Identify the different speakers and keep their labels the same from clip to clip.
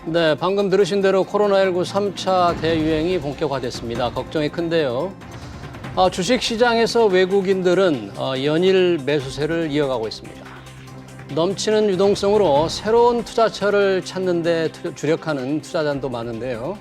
Speaker 1: 네, 방금 들으신 대로 코로나19 3차 대유행이 본격화됐습니다. 걱정이 큰데요. 주식시장에서 외국인들은 연일 매수세를 이어가고 있습니다. 넘치는 유동성으로 새로운 투자처를 찾는 데 주력하는 투자자도 많은데요.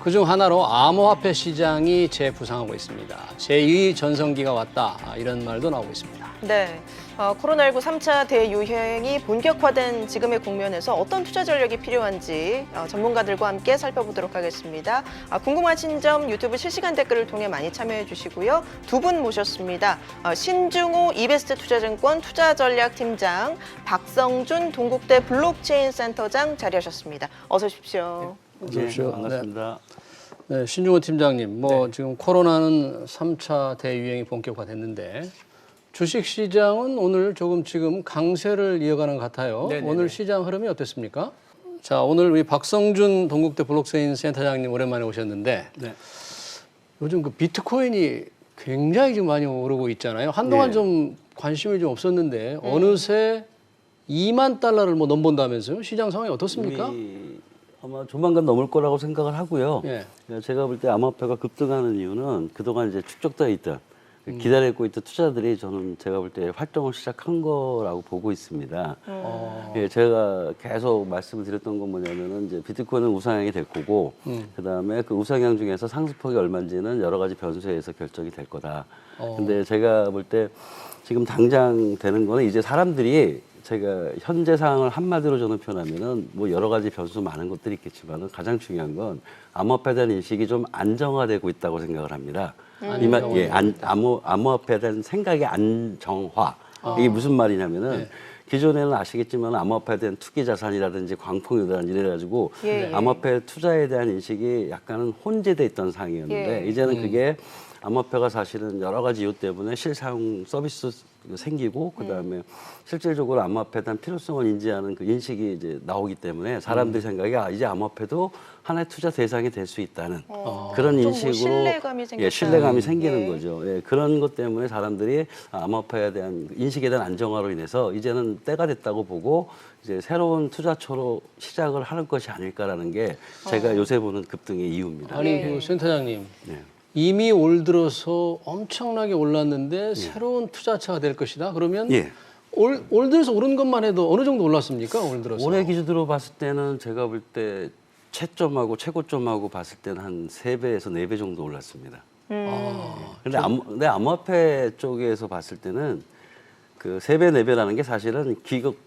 Speaker 1: 그중 하나로 암호화폐 시장이 재부상하고 있습니다. 제2 전성기가 왔다, 이런 말도 나오고 있습니다.
Speaker 2: 네, 코로나19 3차 대유행이 본격화된 지금의 국면에서 어떤 투자 전략이 필요한지 전문가들과 함께 살펴보도록 하겠습니다. 궁금하신 점 유튜브 실시간 댓글을 통해 많이 참여해 주시고요. 두 분 모셨습니다. 신중호 이베스트 투자증권 투자전략팀장, 박성준 동국대 블록체인 센터장 자리하셨습니다. 어서 오십시오.
Speaker 1: 어서 오십시오.
Speaker 3: 반갑습니다.
Speaker 1: 네, 신중호 팀장님, 지금 코로나는 3차 대유행이 본격화됐는데 주식시장은 오늘 조금 지금 강세를 이어가는 것 같아요.
Speaker 3: 네네네.
Speaker 1: 오늘 시장 흐름이 어땠습니까? 자, 오늘 우리 박성준 동국대 블록체인 센터장님 오랜만에 오셨는데
Speaker 3: 네.
Speaker 1: 요즘 그 비트코인이 굉장히 지금 많이 오르고 있잖아요. 한동안
Speaker 3: 네.
Speaker 1: 좀 관심이 좀 없었는데 어느새 2만 달러를 넘본다면서요? 시장 상황이 어떻습니까?
Speaker 3: 이미 아마 조만간 넘을 거라고 생각을 하고요.
Speaker 1: 예.
Speaker 3: 제가 볼 때 암호화폐가 급등하는 이유는 그동안 이제 축적되어 있던 기다리고 있던 투자들이 저는 제가 볼 때 활동을 시작한 거라고 보고 있습니다. 예, 제가 계속 말씀을 드렸던 건 뭐냐면은 이제 비트코인은 우상향이 될 거고, 그다음에 그 우상향 중에서 상승폭이 얼마인지는 여러 가지 변수에 의해서 결정이 될 거다. 근데 제가 볼 때 지금 당장 되는 거는 이제 사람들이 제가 현재 상황을 한마디로 저는 표현하면은 뭐 여러 가지 변수 많은 것들이 있겠지만은 가장 중요한 건 암호화폐에 대한 인식이 좀 안정화되고 있다고 생각을 합니다. 암호화폐에 대한 생각의 안정화. 이게 무슨 말이냐면은 기존에는 아시겠지만 암호화폐에 대한 투기 자산이라든지 광풍이라든지 이래가지고 암호화폐 투자에 대한 인식이 약간은 혼재돼 있던 상황이었는데 이제는 그게 암호화폐가 사실은 여러 가지 이유 때문에 실사용 서비스 생기고 그다음에 실질적으로 암호화폐에 대한 필요성을 인지하는 그 인식이 이제 나오기 때문에 사람들 생각이 이제 암호화폐도 하나의 투자 대상이 될 수 있다는 그런 인식으로
Speaker 2: 신뢰감이 생겼다.
Speaker 3: 신뢰감이 생기는 거죠. 그런 것 때문에 사람들이 암호화폐에 대한 인식에 대한 안정화로 인해서 이제는 때가 됐다고 보고 이제 새로운 투자처로 시작을 하는 것이 아닐까라는 게 제가 요새 보는 급등의 이유입니다.
Speaker 1: 아니, 그 센터장님.
Speaker 3: 네.
Speaker 1: 이미 올 들어서 엄청나게 올랐는데 새로운 투자처가 될 것이다. 그러면 올 들어서 오른 것만 해도 어느 정도 올랐습니까? 올 들어서.
Speaker 3: 올해 기준으로 봤을 때는 제가 볼 때 최점하고 최고점하고 봤을 때는 한 3배에서 4배 정도 올랐습니다. 근데 암호화폐 쪽에서 봤을 때는 그 3배, 4배라는 게 사실은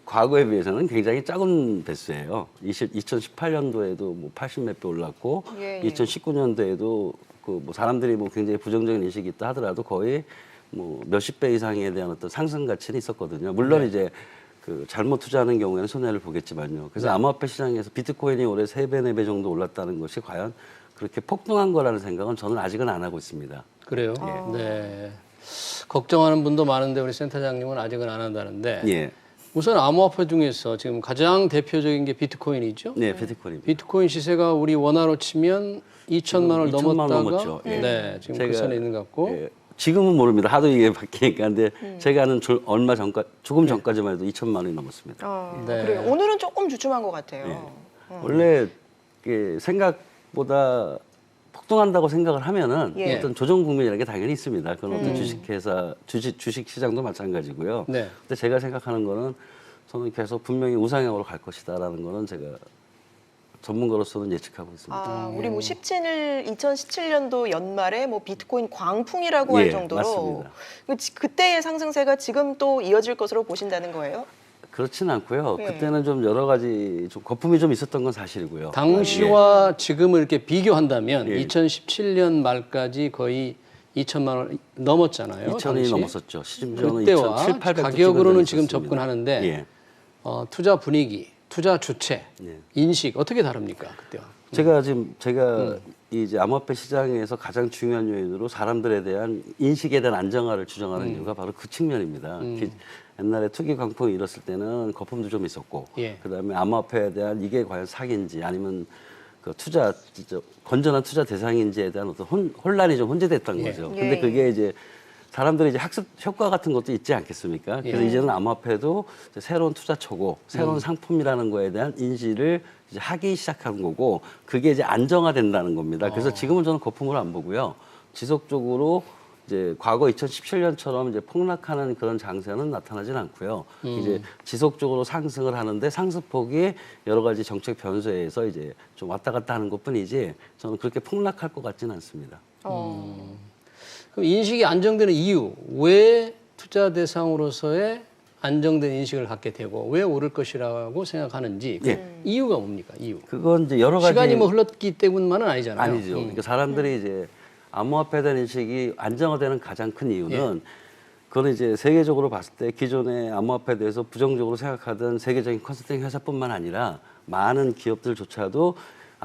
Speaker 3: 과거에 비해서는 굉장히 작은 배수예요. 2018년도에도 뭐 80몇 배 올랐고 2019년도에도 그 뭐 사람들이 뭐 굉장히 부정적인 인식이 있다 하더라도 거의 뭐 몇십 배 이상에 대한 어떤 상승 가치는 있었거든요. 물론 이제 그 잘못 투자하는 경우에는 손해를 보겠지만요. 그래서 암호화폐 시장에서 비트코인이 올해 3배, 4배 정도 올랐다는 것이 과연 그렇게 폭등한 거라는 생각은 저는 아직은 안 하고 있습니다.
Speaker 1: 그래요? 네. 걱정하는 분도 많은데 우리 센터장님은 아직은 안 한다는데 우선 암호화폐 중에서 지금 가장 대표적인 게 비트코인이죠?
Speaker 3: 네, 비트코인입니다.
Speaker 1: 비트코인 시세가 우리 원화로 치면 2천만 원을
Speaker 3: 2천만 원
Speaker 1: 넘었다가
Speaker 3: 넘었죠.
Speaker 1: 네, 지금 그 선에 있는 것 같고
Speaker 3: 지금은 모릅니다. 하도 이게 바뀌니까. 근데 제가 아는 얼마 전까지, 조금 전까지만 해도 2천만 원이 넘었습니다.
Speaker 2: 그래요. 오늘은 조금 주춤한 것 같아요.
Speaker 3: 원래 생각보다 폭등한다고 생각을 하면은 어떤 조정 국면이라는 게 당연히 있습니다. 그건 어떤 주식회사, 주식 시장도 마찬가지고요. 근데 제가 생각하는 거는 저는 계속 분명히 우상향으로 갈 것이다라는 거는 제가 전문가로서는 예측하고 있습니다.
Speaker 2: 우리 뭐 2017년도 연말에 뭐 비트코인 광풍이라고 할 정도로
Speaker 3: 맞습니다.
Speaker 2: 그때의 상승세가 지금 또 이어질 것으로 보신다는 거예요?
Speaker 3: 그렇진 않고요. 그때는 좀 여러 가지 좀 거품이 좀 있었던 건 사실이고요.
Speaker 1: 당시와 지금을 이렇게 비교한다면 2017년 말까지 거의 2천만 원 넘었잖아요.
Speaker 3: 2천이 넘었었죠. 심지어는
Speaker 1: 그때와
Speaker 3: 2,700, 800
Speaker 1: 가격으로는 지금
Speaker 3: 있었습니다.
Speaker 1: 접근하는데 투자 분위기, 투자 주체, 인식 어떻게 다릅니까? 그때와?
Speaker 3: 제가 이제 암호화폐 시장에서 가장 중요한 요인으로 사람들에 대한 인식에 대한 안정화를 주장하는 이유가 바로 그 측면입니다. 옛날에 투기 광풍이 일었을 때는 거품도 좀 있었고, 그다음에 암호화폐에 대한 이게 과연 사기인지 아니면 그 건전한 투자 대상인지에 대한 어떤 혼란이 좀 혼재됐던 거죠. 근데 그게 이제 사람들이 이제 학습 효과 같은 것도 있지 않겠습니까? 그래서
Speaker 1: 예.
Speaker 3: 이제는 암호화폐도 이제 새로운 투자처고 새로운 상품이라는 거에 대한 인지를 이제 하기 시작한 거고 그게 이제 안정화된다는 겁니다. 그래서 지금은 저는 거품으로 안 보고요. 지속적으로 이제 과거 2017년처럼 이제 폭락하는 그런 장세는 나타나진 않고요. 이제 지속적으로 상승을 하는데 상승폭이 여러 가지 정책 변수에 의해서 이제 좀 왔다 갔다 하는 것뿐이지 저는 그렇게 폭락할 것 같지는 않습니다.
Speaker 1: 그럼 인식이 안정되는 이유, 왜 투자 대상으로서의 안정된 인식을 갖게 되고 왜 오를 것이라고 생각하는지 그
Speaker 3: 예.
Speaker 1: 이유가 뭡니까? 이유.
Speaker 3: 그건 이제 여러 가지
Speaker 1: 시간이 뭐 흘렀기 때문만은 아니잖아요.
Speaker 3: 아니죠. 그러니까 사람들이 이제 암호화폐에 대한 인식이 안정화되는 가장 큰 이유는 그거는 이제 세계적으로 봤을 때 기존의 암호화폐에 대해서 부정적으로 생각하던 세계적인 컨설팅 회사뿐만 아니라 많은 기업들조차도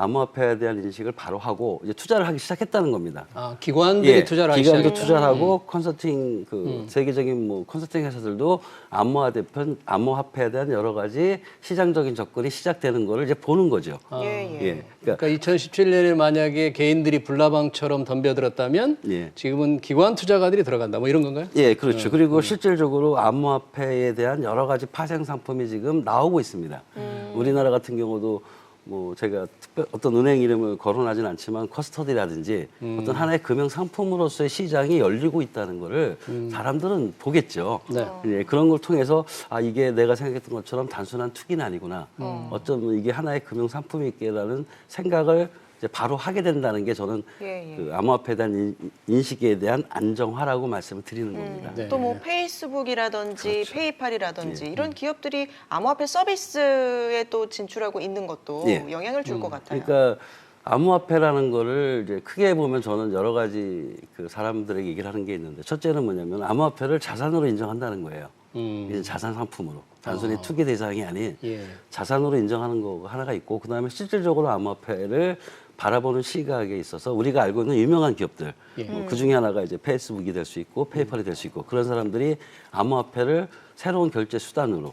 Speaker 3: 암호화폐에 대한 인식을 바로 하고 이제 투자를 하기 시작했다는 겁니다.
Speaker 1: 아, 기관들이 투자를 하기
Speaker 3: 기관도
Speaker 1: 시작했다.
Speaker 3: 투자를 하고 컨설팅 그 세계적인 뭐 컨설팅 회사들도 암호화폐에 대한 여러 가지 시장적인 접근이 시작되는 거를 이제 보는 거죠. 예.
Speaker 1: 그러니까 2017년에 만약에 개인들이 불나방처럼 덤벼들었다면
Speaker 3: 예.
Speaker 1: 지금은 기관 투자가들이 들어간다. 뭐 이런 건가요?
Speaker 3: 예, 그렇죠. 그리고 실질적으로 암호화폐에 대한 여러 가지 파생 상품이 지금 나오고 있습니다. 우리나라 같은 경우도 뭐 제가 어떤 은행 이름을 거론하진 않지만 커스터디라든지 어떤 하나의 금융 상품으로서의 시장이 열리고 있다는 거를 사람들은 보겠죠.
Speaker 1: 네.
Speaker 3: 예, 그런 걸 통해서 아 이게 내가 생각했던 것처럼 단순한 투기는 아니구나. 어쩌면 이게 하나의 금융 상품이 있게라는 생각을 이제 바로 하게 된다는 게 저는 그 암호화폐에 대한 인식에 대한 안정화라고 말씀을 드리는 겁니다.
Speaker 1: 네.
Speaker 2: 또 뭐 페이스북이라든지 페이팔이라든지 이런 기업들이 암호화폐 서비스에 또 진출하고 있는 것도 영향을 줄 것 같아요.
Speaker 3: 그러니까 암호화폐라는 거를 이제 크게 보면 저는 여러 가지 그 사람들에게 얘기를 하는 게 있는데 첫째는 뭐냐면 암호화폐를 자산으로 인정한다는 거예요. 이제 자산 상품으로 단순히 투기 대상이 아닌 자산으로 인정하는 거 하나가 있고 그다음에 실질적으로 암호화폐를 바라보는 시각에 있어서 우리가 알고 있는 유명한 기업들 그 중에 하나가 이제 페이스북이 될 수 있고 페이팔이 될 수 있고 그런 사람들이 암호화폐를 새로운 결제 수단으로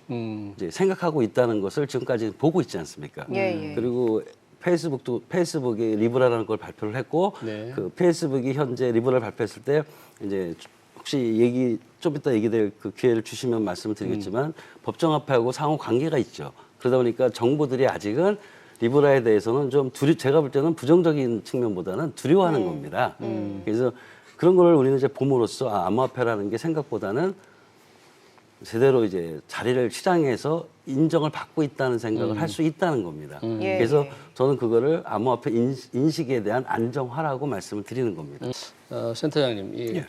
Speaker 3: 이제 생각하고 있다는 것을 지금까지 보고 있지 않습니까? 그리고 페이스북이 리브라라는 걸 발표를 했고 그 페이스북이 현재 리브라를 발표했을 때 이제 혹시 좀 이따 얘기될 그 기회를 주시면 말씀을 드리겠지만 법정화폐하고 상호 관계가 있죠. 그러다 보니까 정부들이 아직은 리브라에 대해서는 좀 제가 볼 때는 부정적인 측면보다는 두려워하는 겁니다. 그래서 그런 걸 우리는 이제 봄으로써 암호화폐라는 게 생각보다는 제대로 이제 자리를 시장에서 인정을 받고 있다는 생각을 할 수 있다는 겁니다. 그래서 저는 그거를 암호화폐 인식에 대한 안정화라고 말씀을 드리는 겁니다.
Speaker 1: 센터장님, 이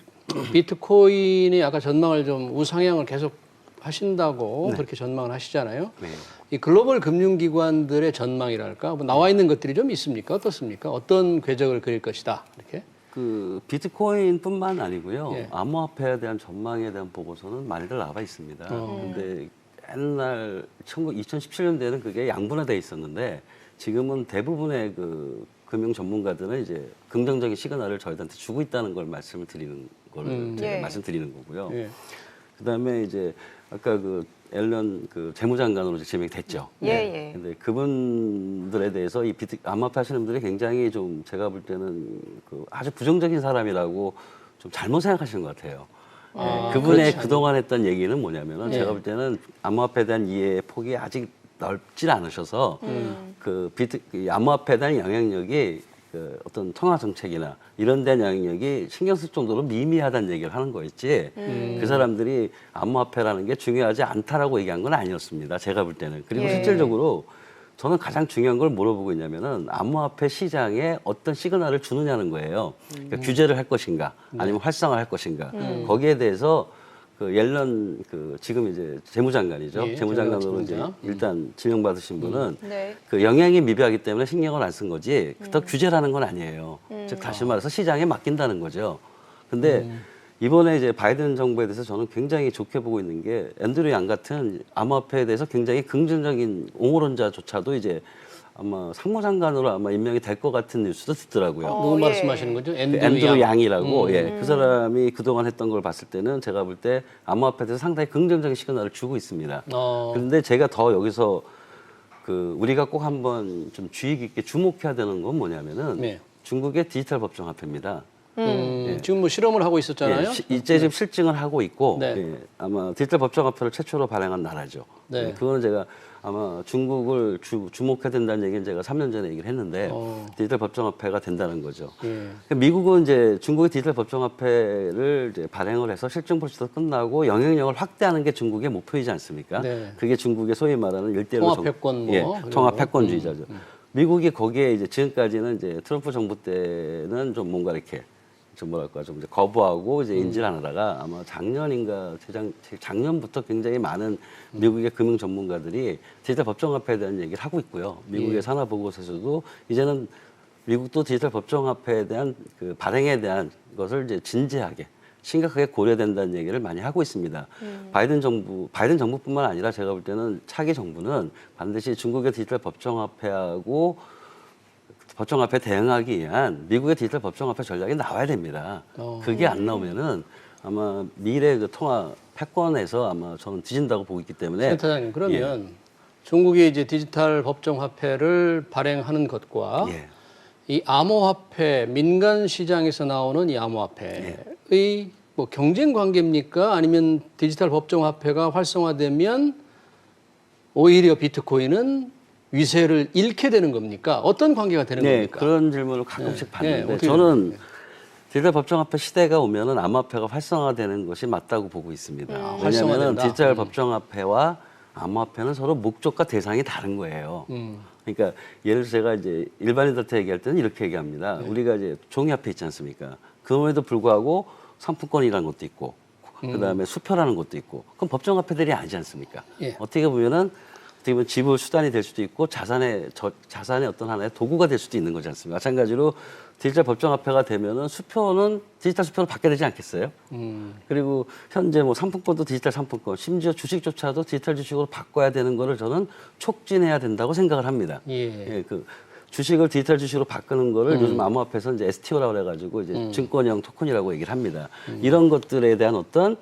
Speaker 1: 비트코인이 아까 전망을 좀 우상향을 계속 하신다고 그렇게 전망을 하시잖아요. 이 글로벌 금융기관들의 전망이랄까 뭐 나와 있는 것들이 좀 있습니까? 어떻습니까? 어떤 궤적을 그릴 것이다 이렇게?
Speaker 3: 그 비트코인뿐만 아니고요. 암호화폐에 대한 전망에 대한 보고서는 많이들 나와 있습니다. 근데 옛날 2017년대에는 그게 양분화돼 있었는데 지금은 대부분의 그 금융 전문가들은 이제 긍정적인 시그널을 저희한테 주고 있다는 걸 말씀을 드리는 걸 제가 말씀드리는 거고요. 그다음에 이제 아까 그 앨런 그 재무장관으로 지명이 됐죠. 근데 그분들에 대해서 이 암호화폐 하시는 분들이 굉장히 좀 제가 볼 때는 그 아주 부정적인 사람이라고 좀 잘못 생각하시는 것 같아요. 그분의 그동안 했던 얘기는 뭐냐면은 제가 볼 때는 암호화폐에 대한 이해의 폭이 아직 넓지 않으셔서 그 암호화폐에 대한 영향력이 그 어떤 통화 정책이나 이런 데한 영향력이 신경 쓸 정도로 미미하다는 얘기를 하는 거였지 그 사람들이 암호화폐라는 게 중요하지 않다라고 얘기한 건 아니었습니다. 제가 볼 때는. 그리고 실질적으로 저는 가장 중요한 걸 물어보고 있냐면은 암호화폐 시장에 어떤 시그널을 주느냐는 거예요. 그러니까 규제를 할 것인가 아니면 활성화를 할 것인가 거기에 대해서 그 옐런 그 지금 이제 재무장관이죠. 재무장관으로 이제 일단 지명받으신 분은 그 영향이 미비하기 때문에 신경을 안 쓴 거지 더 규제라는 건 아니에요. 즉 다시 말해서 시장에 맡긴다는 거죠. 근데 이번에 이제 바이든 정부에 대해서 저는 굉장히 좋게 보고 있는 게 앤드류 양 같은 암호화폐에 대해서 굉장히 긍정적인 옹호론자조차도 이제 아마 상무장관으로 아마 임명이 될 것 같은 뉴스도 듣더라고요.
Speaker 1: 누구 말씀하시는 거죠?
Speaker 3: 앤드류 양이라고 그 사람이 그동안 했던 걸 봤을 때는 제가 볼 때 암호화폐에 대해서 상당히 긍정적인 시그널을 주고 있습니다. 그런데 제가 더 여기서 그 우리가 꼭 한번 좀 주의 깊게 주목해야 되는 건 뭐냐면은 중국의 디지털 법정화폐입니다.
Speaker 1: 지금 뭐 실험을 하고 있었잖아요.
Speaker 3: 이제 지금 실증을 하고 있고
Speaker 1: 네.
Speaker 3: 아마 디지털 법정화폐를 최초로 발행한 나라죠.
Speaker 1: 네.
Speaker 3: 그거는 제가 아마 중국을 주목해야 된다는 얘기는 제가 3년 전에 얘기를 했는데 디지털 법정화폐가 된다는 거죠.
Speaker 1: 예.
Speaker 3: 미국은 이제 중국의 디지털 법정화폐를 이제 발행을 해서 실증 프로세스가 끝나고 영향력을 확대하는 게 중국의 목표이지 않습니까?
Speaker 1: 네.
Speaker 3: 그게 중국의 소위 말하는 일대일로
Speaker 1: 통합패권 그리고.
Speaker 3: 통합패권주의자죠. 미국이 거기에 이제 지금까지는 이제 트럼프 정부 때는 좀 뭔가 이렇게 좀 뭐랄까 좀 이제 거부하고 이제 인지를 안 하다가 아마 작년인가 작년부터 굉장히 많은 미국의 금융 전문가들이 디지털 법정화폐에 대한 얘기를 하고 있고요. 미국의 산하 보고서에서도 이제는 미국도 디지털 법정화폐에 대한 그 발행에 대한 것을 이제 진지하게 심각하게 고려된다는 얘기를 많이 하고 있습니다. 바이든 정부뿐만 아니라 제가 볼 때는 차기 정부는 반드시 중국의 디지털 법정화폐하고 법정화폐 대응하기 위한 미국의 디지털 법정화폐 전략이 나와야 됩니다. 그게 안 나오면은 아마 미래 그 통화 패권에서 아마 저는 뒤진다고 보고 있기 때문에.
Speaker 1: 센터장님 그러면 중국이 이제 디지털 법정화폐를 발행하는 것과 이 암호화폐 민간 시장에서 나오는 이 암호화폐의 뭐 경쟁 관계입니까? 아니면 디지털 법정화폐가 활성화되면 오히려 비트코인은 위세를 잃게 되는 겁니까? 어떤 관계가 되는 겁니까?
Speaker 3: 그런 질문을 가끔씩 받는데
Speaker 1: 어떻게
Speaker 3: 저는 디지털 법정화폐 시대가 오면은 암호화폐가 활성화되는 것이 맞다고 보고 있습니다. 왜냐하면
Speaker 1: 활성화된다.
Speaker 3: 디지털 법정화폐와 암호화폐는 서로 목적과 대상이 다른 거예요. 그러니까 예를 들어 제가 이제 일반인들한테 얘기할 때는 이렇게 얘기합니다. 우리가 이제 종이화폐 있지 않습니까? 그럼에도 불구하고 상품권이라는 것도 있고, 그다음에 수표라는 것도 있고, 그럼 법정화폐들이 아니지 않습니까? 어떻게 보면 지불 수단이 될 수도 있고 자산의 어떤 하나의 도구가 될 수도 있는 거지 않습니까? 마찬가지로 디지털 법정화폐가 되면은 수표는 디지털 수표로 바뀌어야 되지 않겠어요? 그리고 현재 뭐 상품권도 디지털 상품권, 심지어 주식조차도 디지털 주식으로 바꿔야 되는 거를 저는 촉진해야 된다고 생각을 합니다. 그 주식을 디지털 주식으로 바꾸는 거를 요즘 암호화폐에서 이제 STO라고 그래가지고 이제 증권형 토큰이라고 얘기를 합니다. 이런 것들에 대한 어떤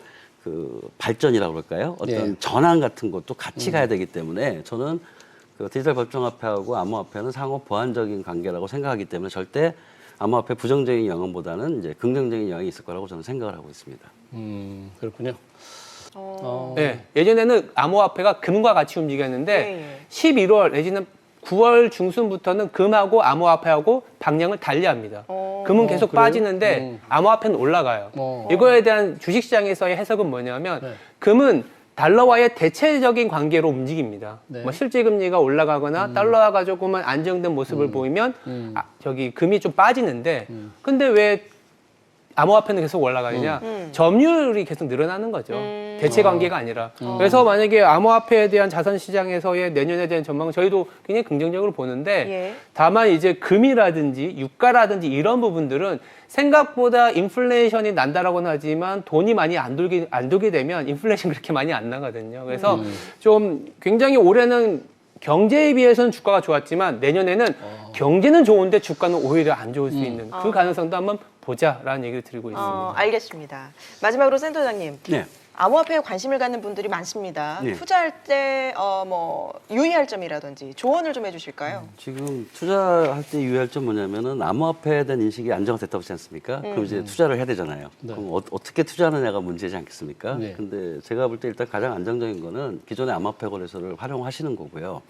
Speaker 3: 그 발전이라고 그럴까요? 어떤 전환 같은 것도 같이 가야 되기 때문에 저는 그 디지털 법정화폐하고 암호화폐는 상호 보완적인 관계라고 생각하기 때문에 절대 암호화폐 부정적인 영향보다는 이제 긍정적인 영향이 있을 거라고 저는 생각을 하고 있습니다.
Speaker 1: 그렇군요.
Speaker 4: 네, 예전에는 암호화폐가 금과 같이 움직였는데 11월 내지는 9월 중순부터는 금하고 암호화폐하고 방향을 달리합니다. 금은 계속
Speaker 1: 그래요?
Speaker 4: 빠지는데 암호화폐는 올라가요. 이거에 대한 주식시장에서의 해석은 뭐냐면 금은 달러와의 대체적인 관계로 움직입니다. 뭐 실질금리가 올라가거나 달러가 조금은 안정된 모습을 보이면 금이 좀 빠지는데 근데 왜 암호화폐는 계속 올라가느냐? 점유율이 계속 늘어나는 거죠. 대체 관계가 아니라. 그래서 만약에 암호화폐에 대한 자산 시장에서의 내년에 대한 전망은 저희도 굉장히 긍정적으로 보는데 다만 이제 금이라든지 유가라든지 이런 부분들은 생각보다 인플레이션이 난다라고는 하지만 돈이 많이 안 돌게 되면 인플레이션 그렇게 많이 안 나거든요. 그래서 좀 굉장히 올해는 경제에 비해서는 주가가 좋았지만 내년에는 경제는 좋은데 주가는 오히려 안 좋을 수 있는 그 가능성도 한번 보자라는 얘기를 드리고 있습니다.
Speaker 2: 알겠습니다. 마지막으로 센터장님. 암호화폐에 관심을 갖는 분들이 많습니다. 투자할 때 유의할 점이라든지 조언을 좀 해주실까요?
Speaker 3: 지금 투자할 때 유의할 점 뭐냐면은 암호화폐에 대한 인식이 안정화됐다고 하지 않습니까? 그럼 이제 투자를 해야 되잖아요. 그럼 어떻게 투자하느냐가 문제지 않겠습니까? 근데 제가 볼 때 일단 가장 안정적인 거는 기존의 암호화폐 거래소를 활용하시는 거고요.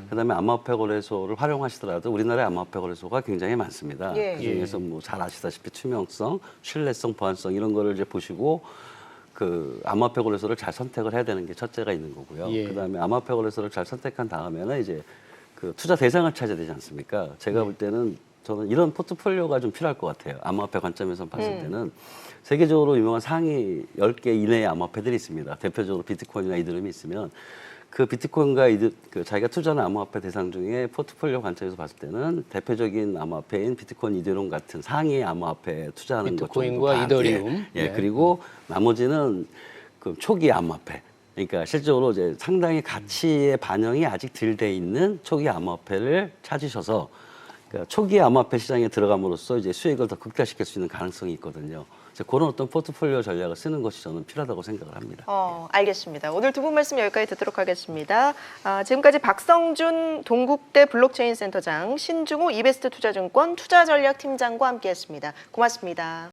Speaker 3: 그다음에 암호화폐 거래소를 활용하시더라도 우리나라의 암호화폐 거래소가 굉장히 많습니다. 그중에서 뭐 잘 아시다시피 투명성, 신뢰성, 보안성 이런 거를 이제 보시고 그 암호화폐 거래소를 잘 선택을 해야 되는 게 첫째가 있는 거고요. 그다음에 암호화폐 거래소를 잘 선택한 다음에는 이제 그 투자 대상을 찾아야 되지 않습니까? 제가 볼 때는 저는 이런 포트폴리오가 좀 필요할 것 같아요. 암호화폐 관점에서 봤을 때는 세계적으로 유명한 상위 10개 이내의 암호화폐들이 있습니다. 대표적으로 비트코인이나 이더리움이 있으면 그 비트코인과 그 자기가 투자하는 암호화폐 대상 중에 포트폴리오 관점에서 봤을 때는 대표적인 암호화폐인 비트코인, 이더리움 같은 상위 암호화폐에 투자하는 것
Speaker 1: 비트코인과 이더리움.
Speaker 3: 그리고 나머지는 그 초기 암호화폐. 그러니까 실적으로 이제 상당히 가치의 반영이 아직 덜 돼 있는 초기 암호화폐를 찾으셔서 그러니까 초기 암호화폐 시장에 들어감으로써 이제 수익을 더 극대화시킬 수 있는 가능성이 있거든요. 그런 어떤 포트폴리오 전략을 쓰는 것이 저는 필요하다고 생각을 합니다.
Speaker 2: 알겠습니다. 오늘 두 분 말씀 여기까지 듣도록 하겠습니다. 지금까지 박성준 동국대 블록체인 센터장, 신중호 이베스트 투자증권 투자전략팀장과 함께했습니다. 고맙습니다.